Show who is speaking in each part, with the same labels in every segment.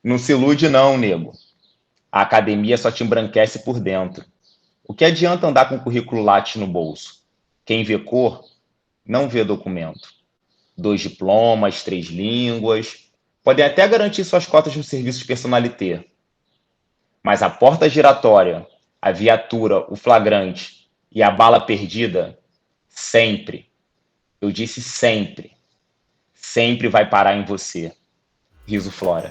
Speaker 1: Não se ilude não, nego. A academia só te embranquece por dentro. O que adianta andar com o currículo Lattes no bolso? Quem vê cor, não vê documento. 2 diplomas, 3 línguas. Podem até garantir suas cotas no serviço de personalité. Mas a porta giratória, a viatura, o flagrante e a bala perdida, sempre, eu disse sempre, sempre vai parar em você. Riso Flora.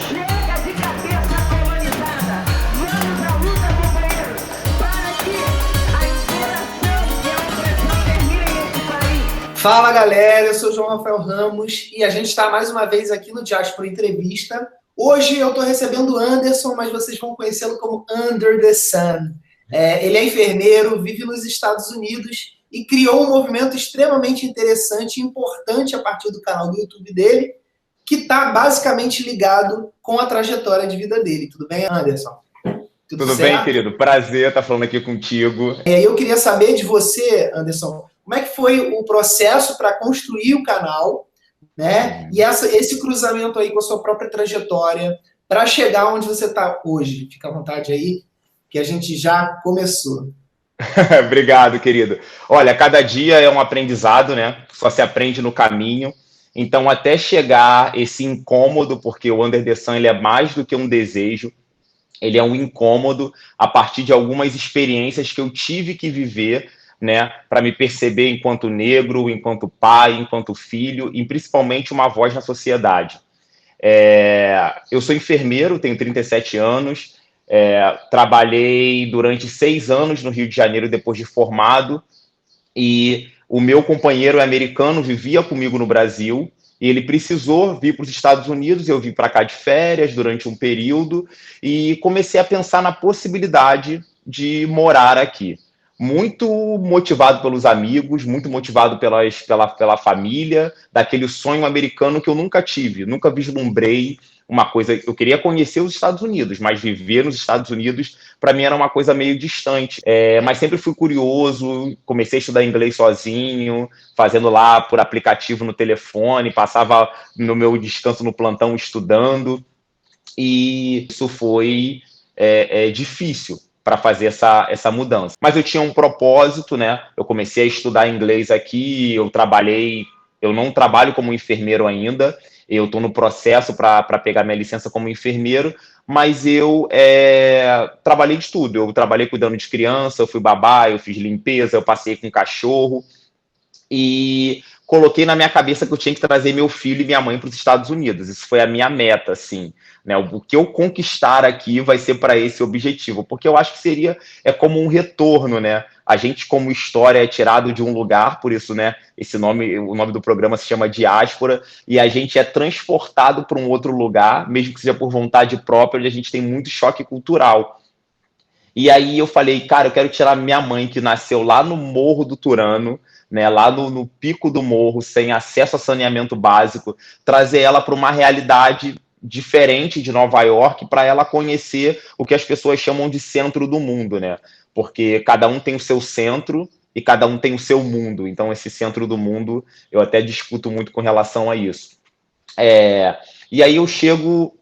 Speaker 2: Chega de cabeça colonizada! Vamos à luta, companheiros! Para que a exploração e a opressão terminem nesse país!
Speaker 3: Fala galera, eu sou o João Rafael Ramos e a gente está mais uma vez aqui no Diáspora Entrevista. Hoje eu estou recebendo o Anderson, mas vocês vão conhecê-lo como Under the Sun. Ele é enfermeiro, vive nos Estados Unidos e criou um movimento extremamente interessante e importante a partir do canal do YouTube dele, que está basicamente ligado com a trajetória de vida dele. Tudo bem, Anderson?
Speaker 1: Tudo bem, querido? Prazer estar falando aqui contigo.
Speaker 3: Eu queria saber de você, Anderson, como é que foi o processo para construir o canal, né? E esse cruzamento aí com a sua própria trajetória para chegar onde você está hoje. Fica à vontade aí, que a gente já começou.
Speaker 1: Obrigado, querido. Olha, cada dia é um aprendizado, né? Só se aprende no caminho. Então, até chegar esse incômodo, porque o Under the Sun ele é mais do que um desejo, ele é um incômodo a partir de algumas experiências que eu tive que viver, né, para me perceber enquanto negro, enquanto pai, enquanto filho e principalmente uma voz na sociedade. Eu sou enfermeiro, tenho 37 anos, trabalhei durante 6 anos no Rio de Janeiro depois de formado e o meu companheiro americano vivia comigo no Brasil e ele precisou vir para os Estados Unidos, eu vim para cá de férias durante um período e comecei a pensar na possibilidade de morar aqui. Muito motivado pelos amigos, muito motivado pela família, daquele sonho americano que eu nunca tive, nunca vislumbrei uma coisa. Eu queria conhecer os Estados Unidos, mas viver nos Estados Unidos, para mim, era uma coisa meio distante. Mas sempre fui curioso, comecei a estudar inglês sozinho, fazendo lá por aplicativo no telefone, passava no meu descanso no plantão estudando, e isso foi difícil para fazer essa mudança. Mas eu tinha um propósito, né? Eu comecei a estudar inglês aqui, eu não trabalho como enfermeiro ainda, eu estou no processo para pegar minha licença como enfermeiro, mas eu trabalhei de tudo. Eu trabalhei cuidando de criança, eu fui babá, eu fiz limpeza, eu passei com cachorro e coloquei na minha cabeça que eu tinha que trazer meu filho e minha mãe para os Estados Unidos. Isso foi a minha meta, assim, né? O que eu conquistar aqui vai ser para esse objetivo, porque eu acho que como um retorno, né? A gente, como história, é tirado de um lugar, por isso, né? O nome do programa se chama Diáspora, e a gente é transportado para um outro lugar, mesmo que seja por vontade própria, onde a gente tem muito choque cultural. E aí eu falei, cara, eu quero tirar minha mãe, que nasceu lá no Morro do Turano, né, lá no pico do morro, sem acesso a saneamento básico, trazer ela para uma realidade diferente de Nova York, para ela conhecer o que as pessoas chamam de centro do mundo, né? Porque cada um tem o seu centro e cada um tem o seu mundo. Então, esse centro do mundo, eu até discuto muito com relação a isso. E aí eu chego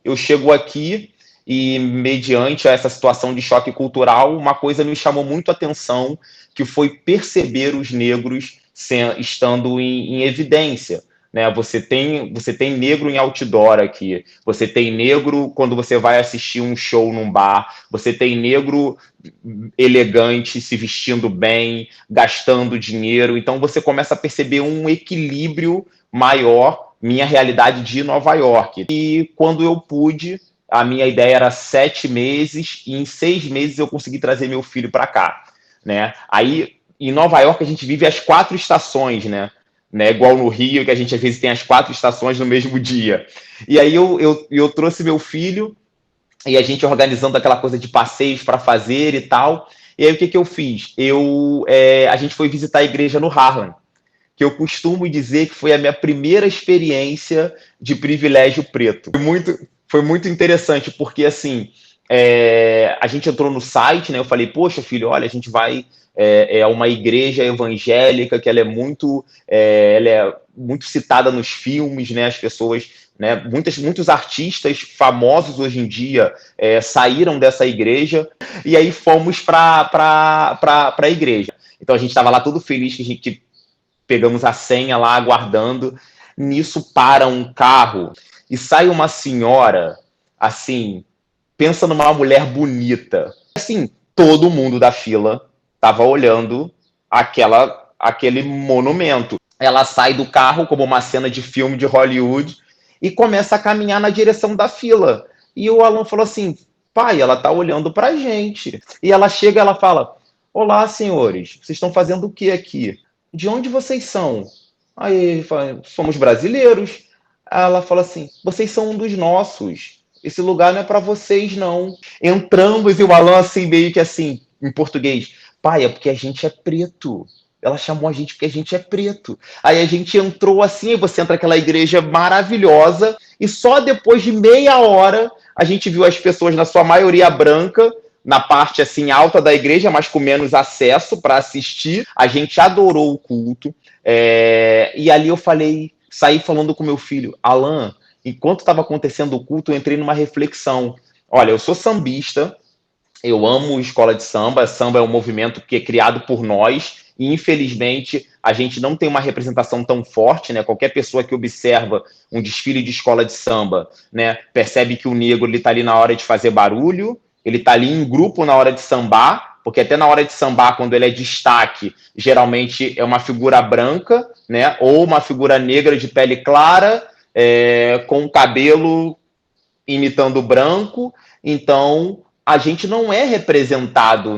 Speaker 1: aqui e, mediante essa situação de choque cultural, uma coisa me chamou muito a atenção, que foi perceber os negros estando em evidência, né? Você tem negro em outdoor aqui, você tem negro quando você vai assistir um show num bar, você tem negro elegante, se vestindo bem, gastando dinheiro, então você começa a perceber um equilíbrio maior, minha realidade de Nova York. E quando eu pude, a minha ideia era 7 meses, e em 6 meses eu consegui trazer meu filho para cá, né? Aí, em Nova York, a gente vive as 4 estações, né? Igual no Rio, que a gente às vezes tem as 4 estações no mesmo dia. E aí eu trouxe meu filho, e a gente organizando aquela coisa de passeios para fazer e tal. E aí o que eu fiz? A gente foi visitar a igreja no Harlem, que eu costumo dizer que foi a minha primeira experiência de privilégio preto. Foi muito interessante, porque assim, a gente entrou no site, né? Eu falei, poxa, filho, olha, a gente vai é uma igreja evangélica que ela é muito citada nos filmes, né? As pessoas, né? Muitos artistas famosos hoje em dia saíram dessa igreja e aí fomos para a igreja. Então a gente estava lá todo feliz que a gente pegamos a senha lá aguardando. Nisso para um carro e sai uma senhora, assim, pensa numa mulher bonita. Assim, todo mundo da fila estava olhando aquele monumento. Ela sai do carro como uma cena de filme de Hollywood e começa a caminhar na direção da fila. E o Alan falou assim, pai, ela tá olhando pra gente. E ela chega e ela fala, olá, senhores, vocês estão fazendo o que aqui? De onde vocês são? Aí ele fala, somos brasileiros. Aí ela fala assim, vocês são um dos nossos. Esse lugar não é para vocês, não. Entramos e o Alan, assim, meio que assim, em português, pai, é porque a gente é preto. Ela chamou a gente porque a gente é preto. Aí a gente entrou assim, e você entra naquela igreja maravilhosa, e só depois de meia hora a gente viu as pessoas, na sua maioria branca, na parte assim alta da igreja, mas com menos acesso para assistir. A gente adorou o culto. E ali eu saí falando com meu filho, Alan, enquanto estava acontecendo o culto, eu entrei numa reflexão. Olha, eu sou sambista, eu amo escola de samba. Samba é um movimento que é criado por nós, e infelizmente a gente não tem uma representação tão forte, né? Qualquer pessoa que observa um desfile de escola de samba, né, percebe que o negro ele está ali na hora de fazer barulho, ele está ali em grupo na hora de sambar, porque até na hora de sambar, quando ele é destaque, geralmente é uma figura branca, né, ou uma figura negra de pele clara, com o cabelo imitando o branco. Então a gente não é representado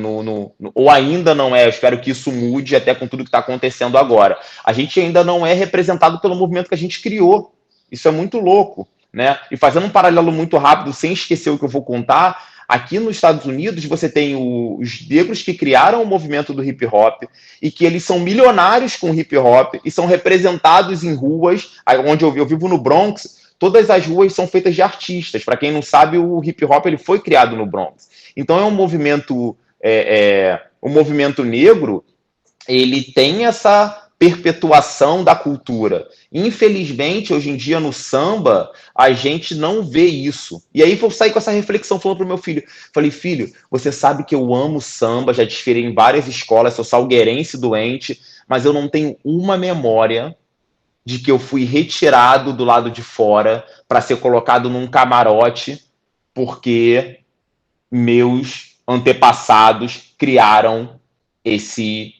Speaker 1: ou ainda não é, eu espero que isso mude até com tudo que está acontecendo agora. A gente ainda não é representado pelo movimento que a gente criou. Isso é muito louco, né? E fazendo um paralelo muito rápido, sem esquecer o que eu vou contar, aqui nos Estados Unidos você tem os negros que criaram o movimento do hip hop e que eles são milionários com hip hop e são representados em ruas, onde eu vivo no Bronx. Todas as ruas são feitas de artistas. Para quem não sabe, o hip hop ele foi criado no Bronx. Então é um movimento, o movimento negro, ele tem essa perpetuação da cultura. Infelizmente, hoje em dia no samba, a gente não vê isso. E aí eu saí com essa reflexão falando pro meu filho. Falei, filho, você sabe que eu amo samba, já desfilei em várias escolas, sou salgueirense doente, mas eu não tenho uma memória de que eu fui retirado do lado de fora para ser colocado num camarote porque meus antepassados criaram esse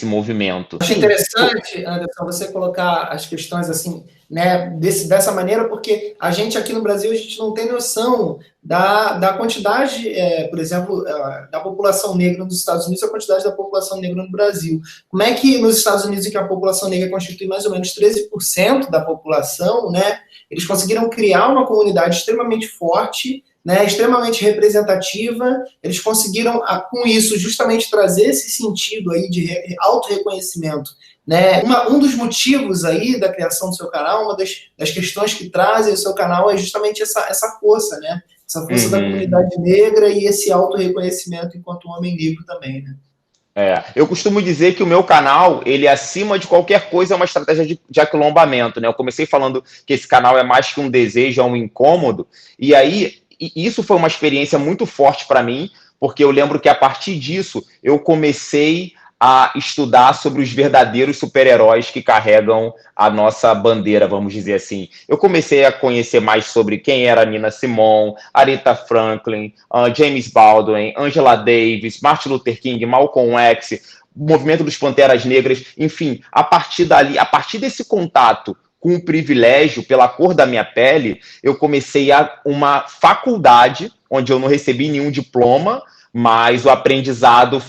Speaker 1: movimento.
Speaker 3: Acho interessante, Anderson, você colocar as questões assim, né, dessa maneira, porque a gente aqui no Brasil, a gente não tem noção da quantidade, por exemplo, da população negra nos Estados Unidos e a quantidade da população negra no Brasil. Como é que nos Estados Unidos, em que a população negra constitui mais ou menos 13% da população, né, eles conseguiram criar uma comunidade extremamente forte, né, extremamente representativa. Eles conseguiram, com isso, justamente trazer esse sentido aí de autorreconhecimento, né? Um dos motivos aí da criação do seu canal, uma das questões que trazem o seu canal é justamente essa força, né? Essa força da comunidade negra e esse autorreconhecimento enquanto homem negro também, né?
Speaker 1: Eu costumo dizer que o meu canal, ele acima de qualquer coisa é uma estratégia de aquilombamento, né? Eu comecei falando que esse canal é mais que um desejo, é um incômodo, e aí isso foi uma experiência muito forte para mim, porque eu lembro que a partir disso eu comecei a estudar sobre os verdadeiros super-heróis que carregam a nossa bandeira, vamos dizer assim. Eu comecei a conhecer mais sobre quem era Nina Simone, Aretha Franklin, James Baldwin, Angela Davis, Martin Luther King, Malcolm X, o movimento dos Panteras Negras, enfim, a partir dali, a partir desse contato com o privilégio pela cor da minha pele, eu comecei uma faculdade, onde eu não recebi nenhum diploma, mas o aprendizado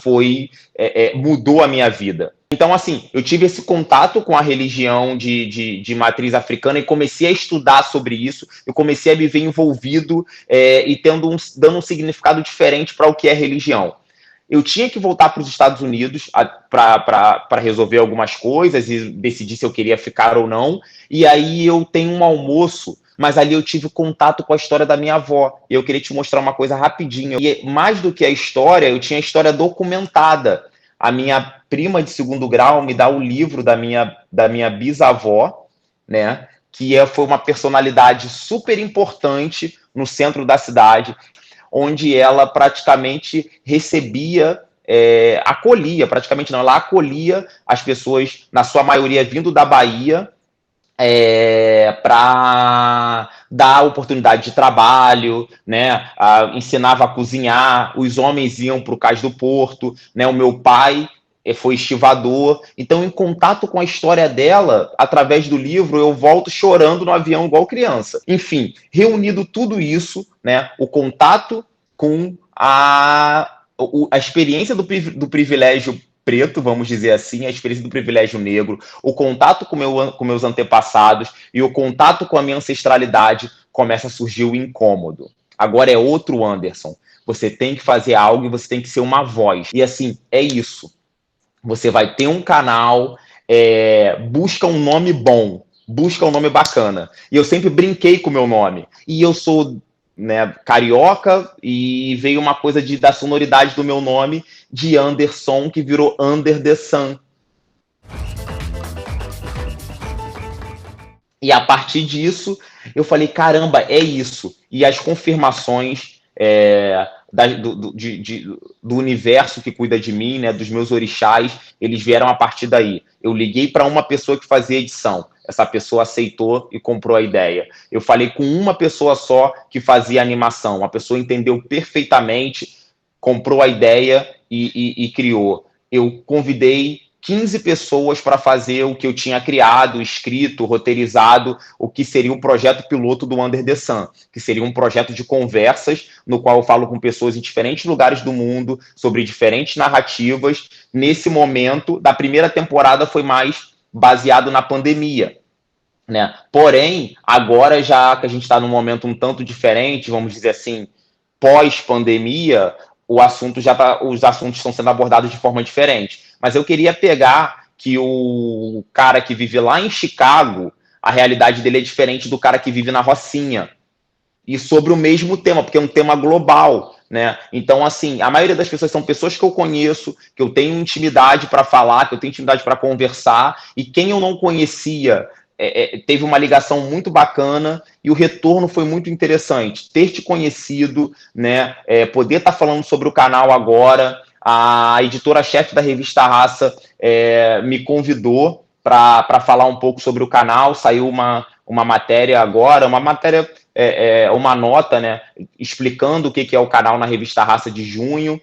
Speaker 1: mudou a minha vida. Então, assim, eu tive esse contato com a religião de matriz africana e comecei a estudar sobre isso, eu comecei a me ver envolvido e dando um significado diferente para o que é religião. Eu tinha que voltar para os Estados Unidos para resolver algumas coisas e decidir se eu queria ficar ou não. E aí eu tenho um almoço, mas ali eu tive contato com a história da minha avó. E eu queria te mostrar uma coisa rapidinho. E mais do que a história, eu tinha a história documentada. a minha prima de segundo grau me dá o livro da minha bisavó, né? Que foi uma personalidade super importante no centro da cidade, onde ela praticamente acolhia, praticamente não, ela acolhia as pessoas, na sua maioria vindo da Bahia, para dar oportunidade de trabalho, né? Ensinava a cozinhar, os homens iam para o Cais do Porto, né? O meu pai foi estivador, então em contato com a história dela, através do livro, eu volto chorando no avião igual criança. Enfim, reunido tudo isso, né? O contato com a experiência do privilégio preto, vamos dizer assim, a experiência do privilégio negro, o contato com meus antepassados e o contato com a minha ancestralidade, começa a surgir o incômodo. Agora é outro Anderson. Você tem que fazer algo e você tem que ser uma voz. E assim, é isso. Você vai ter um canal, busca um nome bom, busca um nome bacana. E eu sempre brinquei com o meu nome. E eu sou, né, carioca, e veio uma coisa da sonoridade do meu nome, de Anderson, que virou Under the Sun. E a partir disso, eu falei, caramba, é isso. E as confirmações do universo que cuida de mim, né, dos meus orixás, eles vieram a partir daí. Eu liguei para uma pessoa que fazia edição. Essa pessoa aceitou e comprou a ideia. Eu falei com uma pessoa só que fazia animação. A pessoa entendeu perfeitamente, comprou a ideia e criou. Eu convidei 15 pessoas para fazer o que eu tinha criado, escrito, roteirizado, o que seria o projeto piloto do Under the Sun, que seria um projeto de conversas, no qual eu falo com pessoas em diferentes lugares do mundo, sobre diferentes narrativas. Nesse momento, da primeira temporada, foi mais baseado na pandemia, né? Porém, agora, já que a gente está num momento um tanto diferente, vamos dizer assim, pós-pandemia, os assuntos estão sendo abordados de forma diferente. Mas eu queria pegar que o cara que vive lá em Chicago, a realidade dele é diferente do cara que vive na Rocinha. E sobre o mesmo tema, porque é um tema global, né? Então, assim, a maioria das pessoas são pessoas que eu conheço, que eu tenho intimidade para falar, que eu tenho intimidade para conversar, e quem eu não conhecia teve uma ligação muito bacana e o retorno foi muito interessante. Ter te conhecido, né? Poder estar falando sobre o canal agora. A editora-chefe da revista Raça me convidou para falar um pouco sobre o canal. Saiu uma matéria agora, uma nota, né, explicando o que é o canal na revista Raça de junho.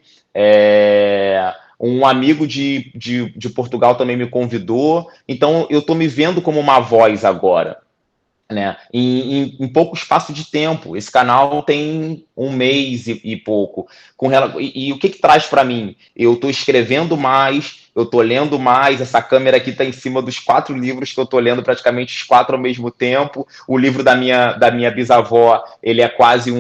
Speaker 1: Um amigo de Portugal também me convidou. Então, eu estou me vendo como uma voz agora, né? Em pouco espaço de tempo. Esse canal tem um mês e pouco. E o que traz para mim? Eu estou escrevendo mais, eu estou lendo mais. Essa câmera aqui está em cima dos 4 livros que eu estou lendo, praticamente os 4 ao mesmo tempo. O livro da minha bisavó, ele é quase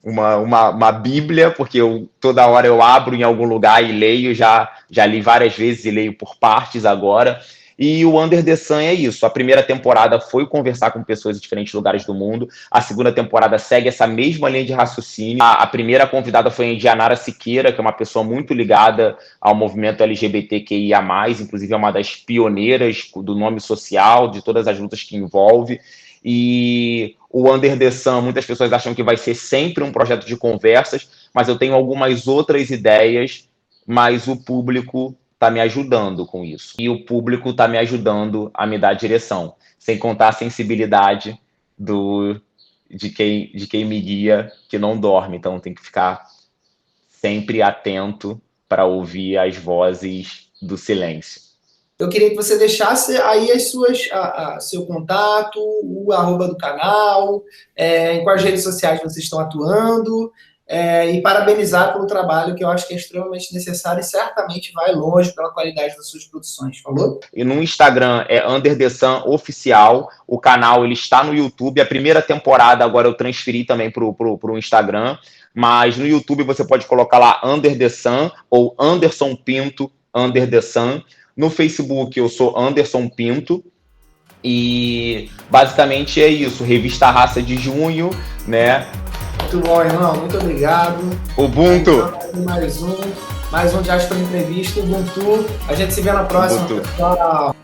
Speaker 1: uma bíblia, porque toda hora eu abro em algum lugar e leio. Já li várias vezes e leio por partes agora. E o Under the Sun é isso. A primeira temporada foi conversar com pessoas em diferentes lugares do mundo. A segunda temporada segue essa mesma linha de raciocínio. A primeira convidada foi a Indianara Siqueira, que é uma pessoa muito ligada ao movimento LGBTQIA+, inclusive é uma das pioneiras do nome social, de todas as lutas que envolve. E o Under the Sun, muitas pessoas acham que vai ser sempre um projeto de conversas, mas eu tenho algumas outras ideias, mas o público está me ajudando com isso. E o público está me ajudando a me dar direção, sem contar a sensibilidade de quem me guia, que não dorme. Então tem que ficar sempre atento para ouvir as vozes do silêncio.
Speaker 3: Eu queria que você deixasse aí seu contato, o @ do canal, em quais redes sociais vocês estão atuando, e parabenizar pelo trabalho, que eu acho que é extremamente necessário e certamente vai longe pela qualidade das suas produções. Falou?
Speaker 1: E no Instagram é Under the Sun Oficial. O canal ele está no YouTube. A primeira temporada agora eu transferi também para o Instagram, mas no YouTube você pode colocar lá Under the Sun ou Anderson Pinto Under the Sun. No Facebook eu sou Anderson Pinto. E basicamente é isso. Revista Raça de junho, né?
Speaker 3: Muito bom, irmão. Muito obrigado.
Speaker 1: Ubuntu.
Speaker 3: Mais um. mais um Diáspora Entrevista, Ubuntu. A gente se vê na próxima,
Speaker 1: Ubuntu.
Speaker 3: pessoal.